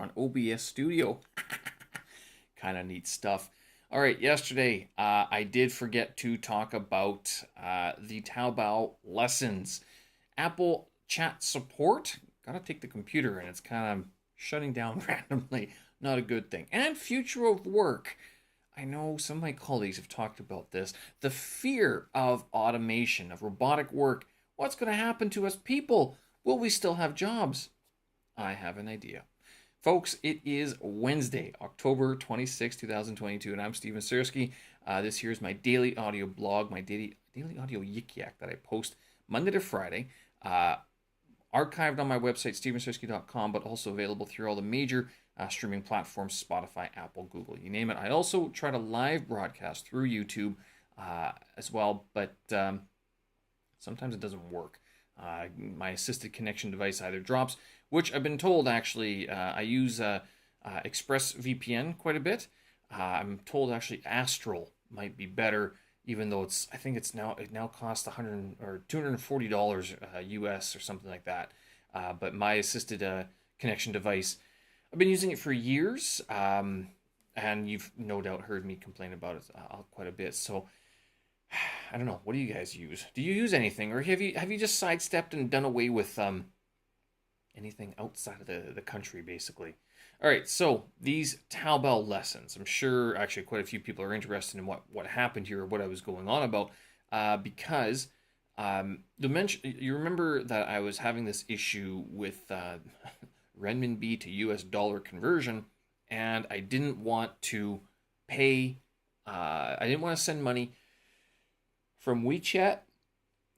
on OBS Studio. Kind of neat stuff. All right, yesterday I did forget to talk about the Taobao lessons. Apple chat support. Gotta take the computer and it's kind of shutting down randomly. Not a good thing. And future of work. I know some of my colleagues have talked about this. The fear of automation, of robotic work. What's going to happen to us people? Will we still have jobs? I have an idea. Folks, it is Wednesday, October 26, 2022, and I'm Steven Sersky. This here is my daily audio blog, my daily audio yik yak that I post Monday to Friday, archived on my website, stevensersky.com, but also available through all the major streaming platforms, Spotify, Apple, Google, you name it. I also try to live broadcast through YouTube as well, but sometimes it doesn't work. My assisted connection device either drops, which I've been told actually I use ExpressVPN quite a bit. I'm told actually Astral might be better, even though it now costs $100 or $240 US or something like that. But my assisted connection device, I've been using it for years, and you've no doubt heard me complain about it quite a bit. So I don't know. What do you guys use? Do you use anything, or have you just sidestepped and done away with anything outside of the country, basically? All right. So these Taobao lessons, I'm sure actually quite a few people are interested in what happened here or what I was going on about, because you remember that I was having this issue with renminbi to US dollar conversion, and I didn't want to pay. I didn't want to send money from WeChat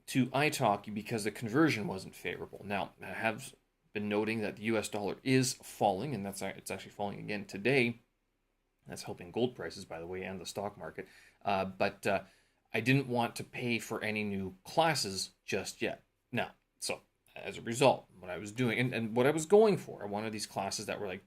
to italki because the conversion wasn't favorable. Now, I have been noting that the US dollar is falling, and it's actually falling again today. That's helping gold prices, by the way, and the stock market. But I didn't want to pay for any new classes just yet. Now, so as a result, what I was doing and what I was going for, I wanted these classes that were like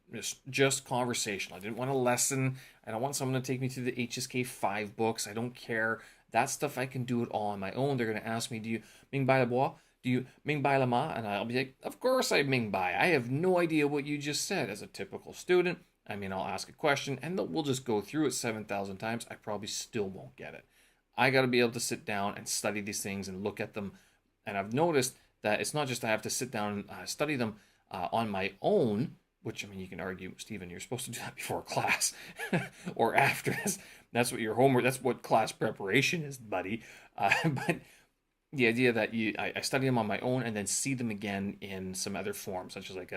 just conversational. I didn't want a lesson. I don't want someone to take me through the HSK 5 books. I don't care. That stuff I can do it all on my own. They're going to ask me, do you Ming Bai Le Bois? Do you Ming Bai Le Ma? And I'll be like, of course I Ming Bai. I have no idea what you just said as a typical student. I mean, I'll ask a question and we'll just go through it 7,000 times. I probably still won't get it. I got to be able to sit down and study these things and look at them. And I've noticed that it's not just I have to sit down and study them on my own, which, I mean, you can argue, Stephen, you're supposed to do that before class or after. That's what your homework, that's what class preparation is, buddy. But the idea that I study them on my own and then see them again in some other form, such as like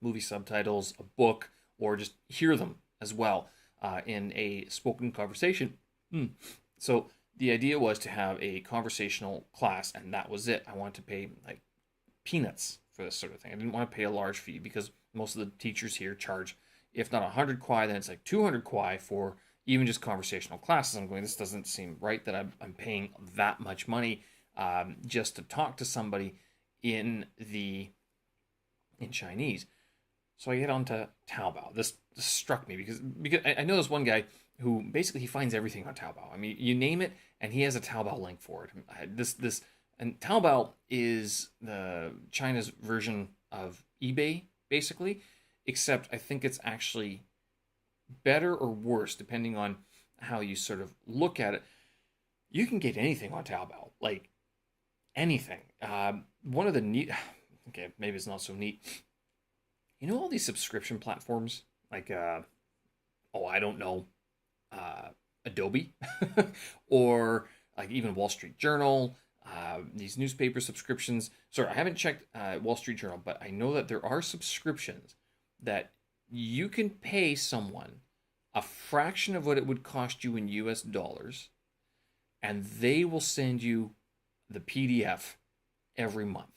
movie subtitles, a book, or just hear them as well in a spoken conversation. So the idea was to have a conversational class, and that was it. I wanted to pay like peanuts for this sort of thing. I didn't want to pay a large fee because most of the teachers here charge, if not 100 kwai, then it's like 200 kwai for even just conversational classes. I'm going, this doesn't seem right that I'm paying that much money just to talk to somebody in Chinese. So I get onto Taobao. This struck me because I know this one guy who basically he finds everything on Taobao. I mean, you name it, and he has a Taobao link for it. And Taobao is the China's version of eBay, basically, except I think it's actually better or worse depending on how you sort of look at it. You can get anything on Taobao, like anything. One of the neat, okay, maybe it's not so neat. You know all these subscription platforms like I don't know, Adobe or like even Wall Street Journal, these newspaper subscriptions. Sorry, I haven't checked Wall Street Journal, but I know that there are subscriptions that you can pay someone a fraction of what it would cost you in US dollars, and they will send you the PDF every month.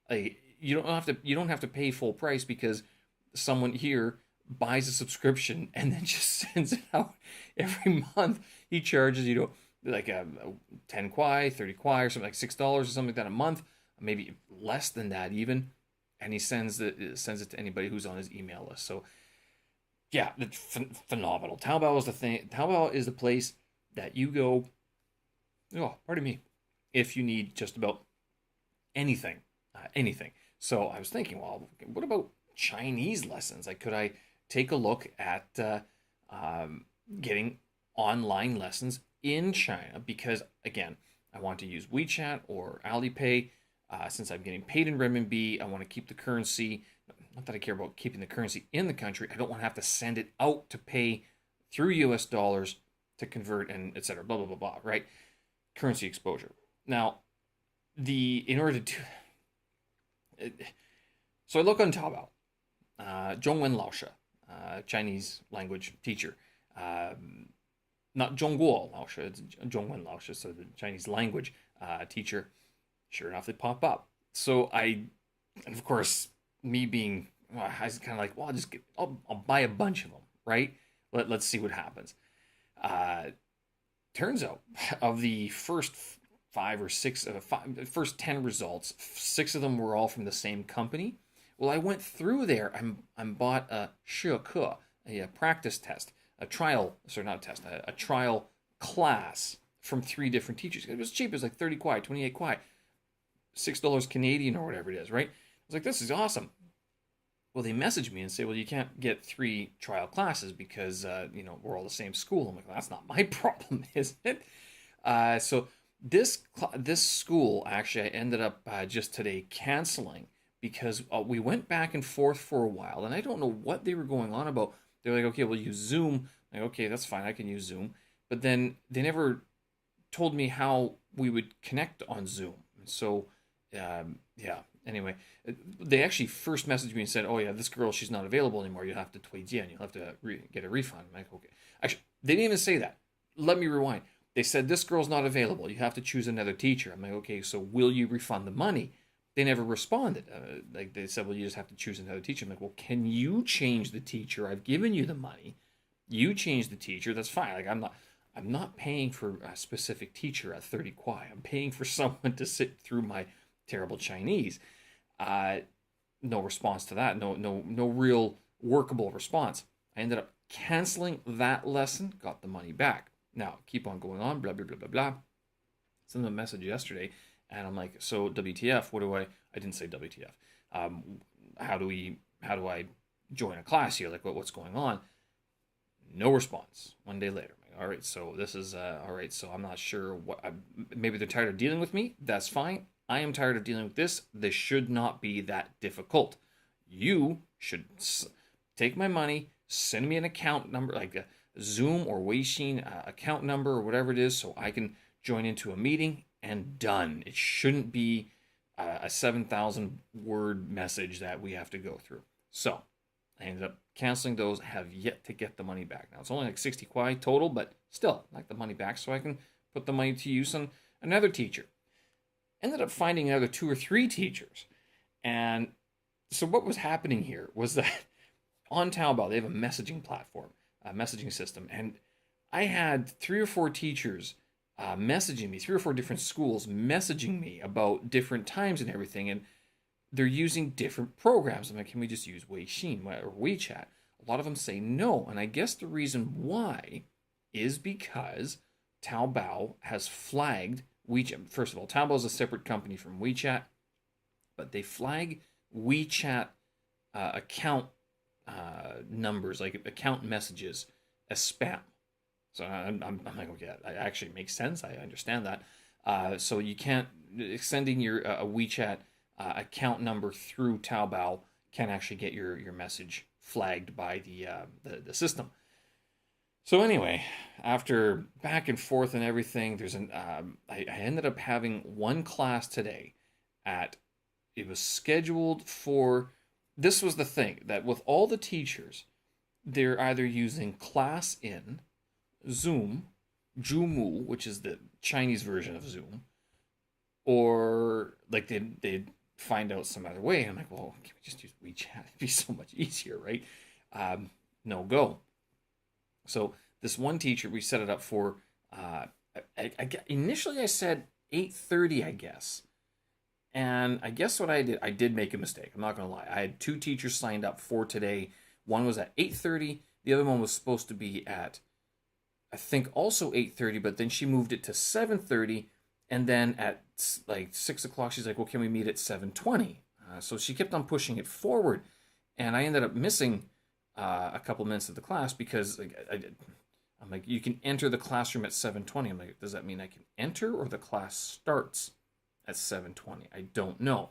Like, you don't have to pay full price because someone here buys a subscription and then just sends it out every month. He charges, like a 10 kwai, 30 kwai, or something like $6 or something like that a month, maybe less than that even. And he sends it to anybody who's on his email list. So yeah, it's phenomenal. Taobao is the thing. Taobao is the place that you go, oh, pardon me, if you need just about anything. So I was thinking, well, what about Chinese lessons? Like, could I take a look at getting online lessons in China? Because again, I want to use WeChat or Alipay. Since I'm getting paid in renminbi, I want to keep the currency. Not that I care about keeping the currency in the country. I don't want to have to send it out to pay through US dollars to convert and etc. Blah blah blah blah. Right? Currency exposure. Now, in order to do, so I look on Taobao, 中文老师, Chinese language teacher, not 中国老师, it's 中文老师, so the Chinese language teacher. Sure enough, they pop up. So and of course, me being, I was kind of like, well, I'll buy a bunch of them, right? Let's see what happens. Turns out, of the first first 10 results, 6 of them were all from the same company. Well, I went through there and bought a 社课, a practice test, a trial, sorry, not a test, a trial class from 3 different teachers. It was cheap. It was like 30 kwai, 28 kwai, $6 Canadian or whatever it is, right? I was like, this is awesome. Well, they message me and say, well, you can't get 3 trial classes because, we're all the same school. I'm like, well, that's not my problem, is it? So this school, actually, I ended up just today canceling because we went back and forth for a while, and I don't know what they were going on about. They're like, okay, we'll use Zoom. I'm like, okay, that's fine. I can use Zoom. But then they never told me how we would connect on Zoom. So, yeah. Anyway, they actually first messaged me and said, oh, yeah, this girl, she's not available anymore. You'll have to 退件. You'll have to get a refund. I'm like, okay. Actually, they didn't even say that. Let me rewind. They said, this girl's not available. You have to choose another teacher. I'm like, okay, so will you refund the money? They never responded. Like they said, well, you just have to choose another teacher. I'm like, well, can you change the teacher? I've given you the money. You change the teacher. That's fine. Like I'm not paying for a specific teacher at 30 kwai. I'm paying for someone to sit through my terrible Chinese. No response to that. No real workable response. I ended up canceling that lesson. Got the money back. Now keep on going on. Blah blah blah blah blah. Sent them a message yesterday, and I'm like, so WTF? What do I? I didn't say WTF. How do I join a class here? Like what's going on? No response. 1 day later. All right, so this is all right. So I'm not sure maybe they're tired of dealing with me. That's fine. I am tired of dealing with this. This should not be that difficult. You should take my money, send me an account number, like a Zoom or Weixin account number or whatever it is, so I can join into a meeting and done. It shouldn't be a 7,000 word message that we have to go through. So I ended up canceling those. Have yet to get the money back. Now it's only like 60 kwai total, but still, I'd like the money back so I can put the money to use on another teacher. Ended up finding another 2 or 3 teachers. And so what was happening here was that on Taobao, they have a messaging platform, a messaging system. And I had 3 or 4 teachers messaging me, 3 or 4 different schools messaging me about different times and everything. And they're using different programs. I'm like, can we just use Weixin or WeChat? A lot of them say no. And I guess the reason why is because Taobao has flagged WeChat. First of all, Taobao is a separate company from WeChat, but they flag WeChat account numbers, like account messages, as spam. So I'm like, okay, that actually makes sense. I understand that. So you can't, sending your a WeChat account number through Taobao can actually get your message flagged by the system. So anyway, after back and forth and everything, I ended up having one class today. It was scheduled for. This was the thing that with all the teachers, they're either using Class in, Zoom, Zhumu, which is the Chinese version of Zoom, or like they'd find out some other way. I'm like, well, can we just use WeChat? It'd be so much easier, right? No go. So this one teacher, we set it up for. Initially, I said 8:30, I guess, and I guess what I did make a mistake. I'm not gonna lie. I had 2 teachers signed up for today. One was at 8:30. The other one was supposed to be at, I think, also 8:30, but then she moved it to 7:30, and then at like 6 o'clock, she's like, "Well, can we meet at 7:20?" So she kept on pushing it forward, And I ended up missing a couple minutes of the class because I'm like, you can enter the classroom at 7:20. I'm like, does that mean I can enter or the class starts at 7:20? I don't know.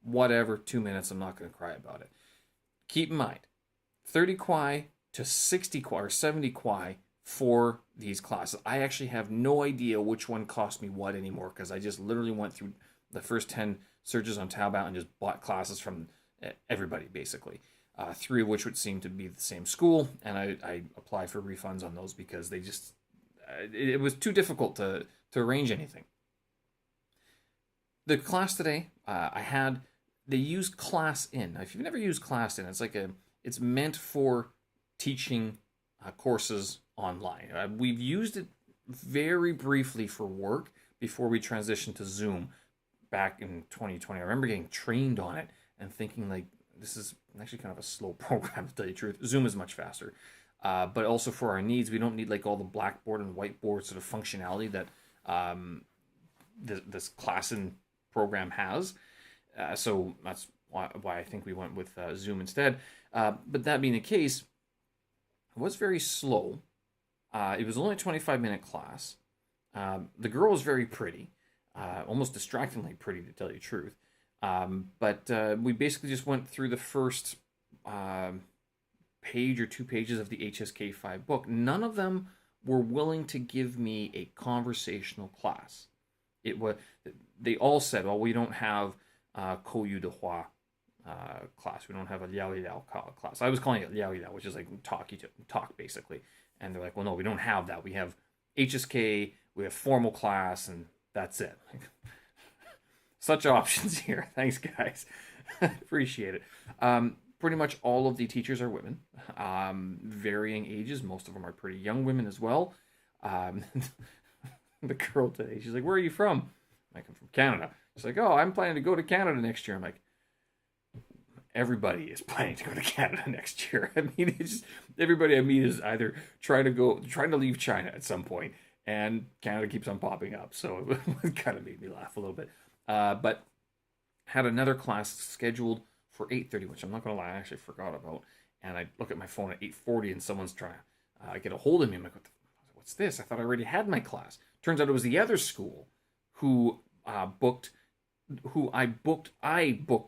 Whatever, 2 minutes, I'm not going to cry about it. Keep in mind, 30 kwai to 60 kwai or 70 kwai for these classes. I actually have no idea which one cost me what anymore because I just literally went through the first 10 searches on Taobao and just bought classes from everybody basically. Three of which would seem to be the same school, and I applied for refunds on those because they just it was too difficult to arrange anything. The class today, they use Class In. Now, if you've never used Class In, it's meant for teaching courses online. We've used it very briefly for work before we transitioned to Zoom back in 2020. I remember getting trained on it and thinking like, this is actually kind of a slow program to tell you the truth. Zoom is much faster. But also for our needs, we don't need like all the blackboard and whiteboard sort of functionality that this class in program has. So that's why I think we went with Zoom instead. But that being the case, it was very slow. It was only a 25-minute class. The girl was very pretty, almost distractingly pretty to tell you the truth. But we basically just went through the first page or 2 pages of the HSK5 book. None of them were willing to give me a conversational class. They all said, well, we don't have Kouyu de Hua class. We don't have a Liao Liao class. I was calling it Liao Liao, which is like talk basically. And they're like, well, no, we don't have that. We have HSK, we have formal class, and that's it. Such options here. Thanks, guys. Appreciate it. Pretty much all of the teachers are women, varying ages. Most of them are pretty young women as well. The girl today, she's like, where are you from? I'm like, I'm from Canada. She's like, oh, I'm planning to go to Canada next year. I'm like, everybody is planning to go to Canada next year. I mean, it's just, everybody I meet is either trying to leave China at some point, and Canada keeps on popping up. So it kind of made me laugh a little bit. But had another class scheduled for 8:30, which I'm not gonna lie, I actually forgot about. And I look at my phone at 8:40, and someone's trying to get a hold of me. I'm like, what's this? I thought I already had my class. Turns out it was the other school who I booked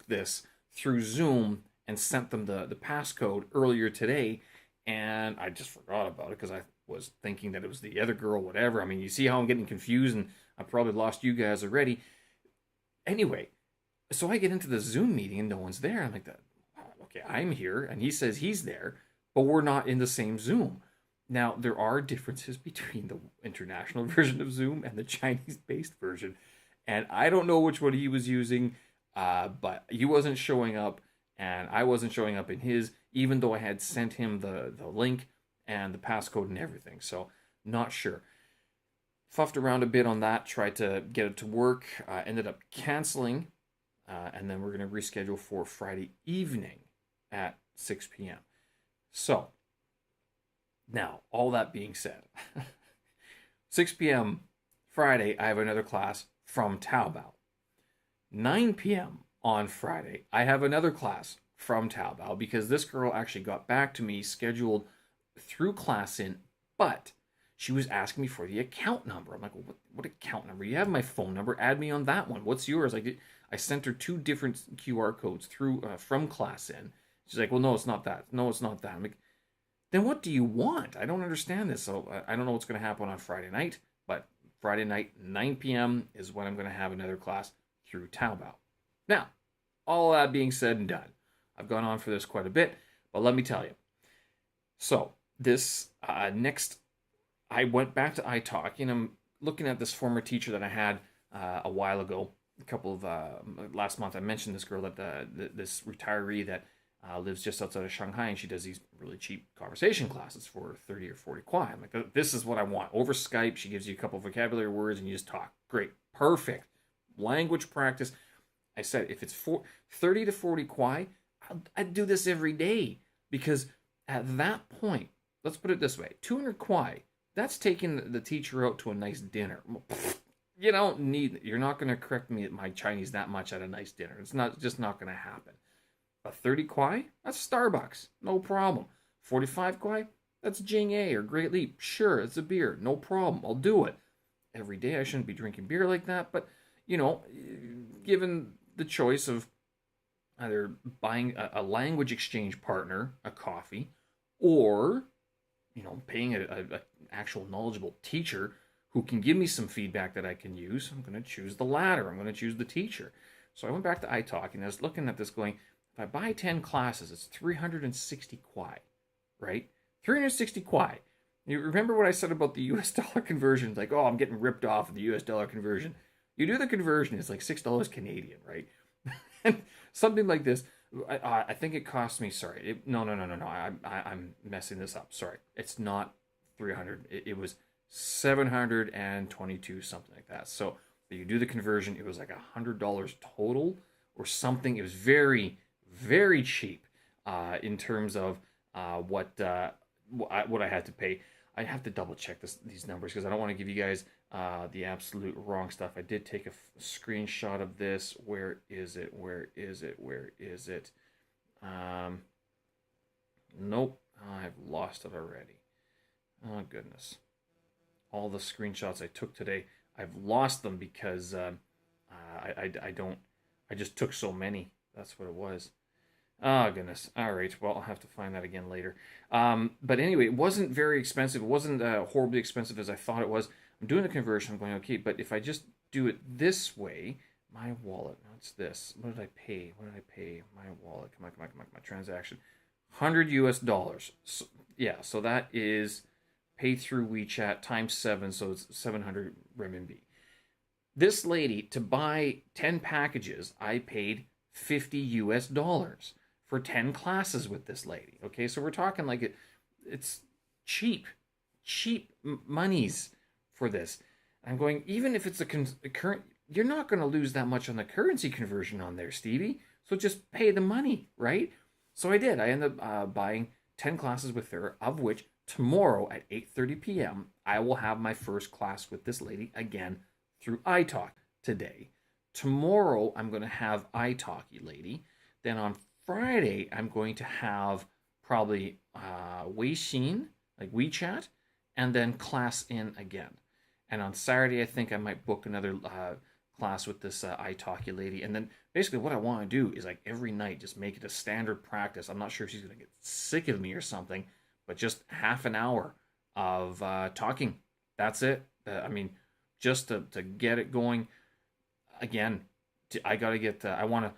this through Zoom and sent them the passcode earlier today, and I just forgot about it because I was thinking that it was the other girl, whatever. I mean, you see how I'm getting confused, and I probably lost you guys already. Anyway, so I get into the Zoom meeting and no one's there. I'm like, okay, I'm here, and he says he's there, but we're not in the same Zoom. Now, there are differences between the international version of Zoom and the Chinese-based version, and I don't know which one he was using, but he wasn't showing up, and I wasn't showing up in his, even though I had sent him the link and the passcode and everything, so not sure. Fuffed around a bit on that, tried to get it to work, ended up canceling, and then we're going to reschedule for Friday evening at 6 p.m. So, now, all that being said, 6 p.m. Friday, I have another class from Taobao. 9 p.m. on Friday, I have another class from Taobao because this girl actually got back to me, scheduled through Class In, but she was asking me for the account number. I'm like, well, what account number? You have my phone number. Add me on that one. What's yours? I sent her 2 different QR codes through from Class In. She's like, well, no, it's not that. No, it's not that. I'm like, then what do you want? I don't understand this. So I don't know what's going to happen on Friday night, but Friday night, 9 p.m. is when I'm going to have another class through Taobao. Now, all that being said and done, I've gone on for this quite a bit, but let me tell you. So this next, I went back to iTalk, and I'm looking at this former teacher that I had a while ago, a couple of, last month I mentioned this girl, that this retiree that lives just outside of Shanghai, and she does these really cheap conversation classes for 30 or 40 kwai. I'm like, this is what I want. Over Skype, she gives you a couple of vocabulary words, and you just talk. Great. Perfect. Language practice. I said, if it's 30 to 40 kwai, I'd do this every day. Because at that point, let's put it this way, 200 kwai, that's taking the teacher out to a nice dinner. You don't need, you're not going to correct me at my Chinese that much at a nice dinner. It's just not going to happen. A 30 kwai? That's Starbucks. No problem. 45 kwai? That's Jing A or Great Leap. Sure, it's a beer. No problem. I'll do it. Every day I shouldn't be drinking beer like that, but, given the choice of either buying a language exchange partner a coffee or, paying a actual knowledgeable teacher who can give me some feedback that I can use, I'm going to choose the latter. I'm going to choose the teacher. So I went back to iTalk and I was looking at this going, if I buy 10 classes, it's 360 kwai, right? 360 kwai. You remember what I said about the US dollar conversion? Like, oh, I'm getting ripped off of the US dollar conversion. You do the conversion, it's like $6 Canadian, right? And something like this, I think it cost me, sorry, no. I'm messing this up. Sorry. It's not 300. It was 722, something like that. So you do the conversion, it was like $100 total or something. It was very, very cheap in terms of what I had to pay. I have to double check these numbers because I don't want to give you guys the absolute wrong stuff. I did take a screenshot of this. Where is it? Where is it? Where is it? Nope. I've lost it already. Oh, goodness. All the screenshots I took today, I've lost them because I just took so many. That's what it was. Oh, goodness. All right. Well, I'll have to find that again later. But anyway, it wasn't very expensive. It wasn't horribly expensive as I thought it was. I'm doing the conversion. I'm going, okay, but if I just do it this way, my wallet, what's this? What did I pay? What did I pay? My wallet. Come on. My transaction. $100. So, yeah, so that is pay through WeChat times 7, so it's 700 renminbi. This lady, to buy 10 packages, I paid $50 for 10 classes with this lady. Okay, so we're talking like it's cheap monies for this. I'm going, even if it's a current, you're not going to lose that much on the currency conversion on there, Stevie. So just pay the money, right? So I did. I ended up buying 10 classes with her, of which tomorrow at 8:30 p.m. I will have my first class with this lady again through iTalk today. Tomorrow I'm going to have iTalki lady. Then on Friday I'm going to have probably Weixin, like WeChat, and then class in again. And on Saturday I think I might book another class with this iTalki lady. And then basically what I want to do is like every night just make it a standard practice. I'm not sure if she's going to get sick of me or something, but just half an hour of talking. That's it. I mean, just to get it going. Again, I got to get, I want to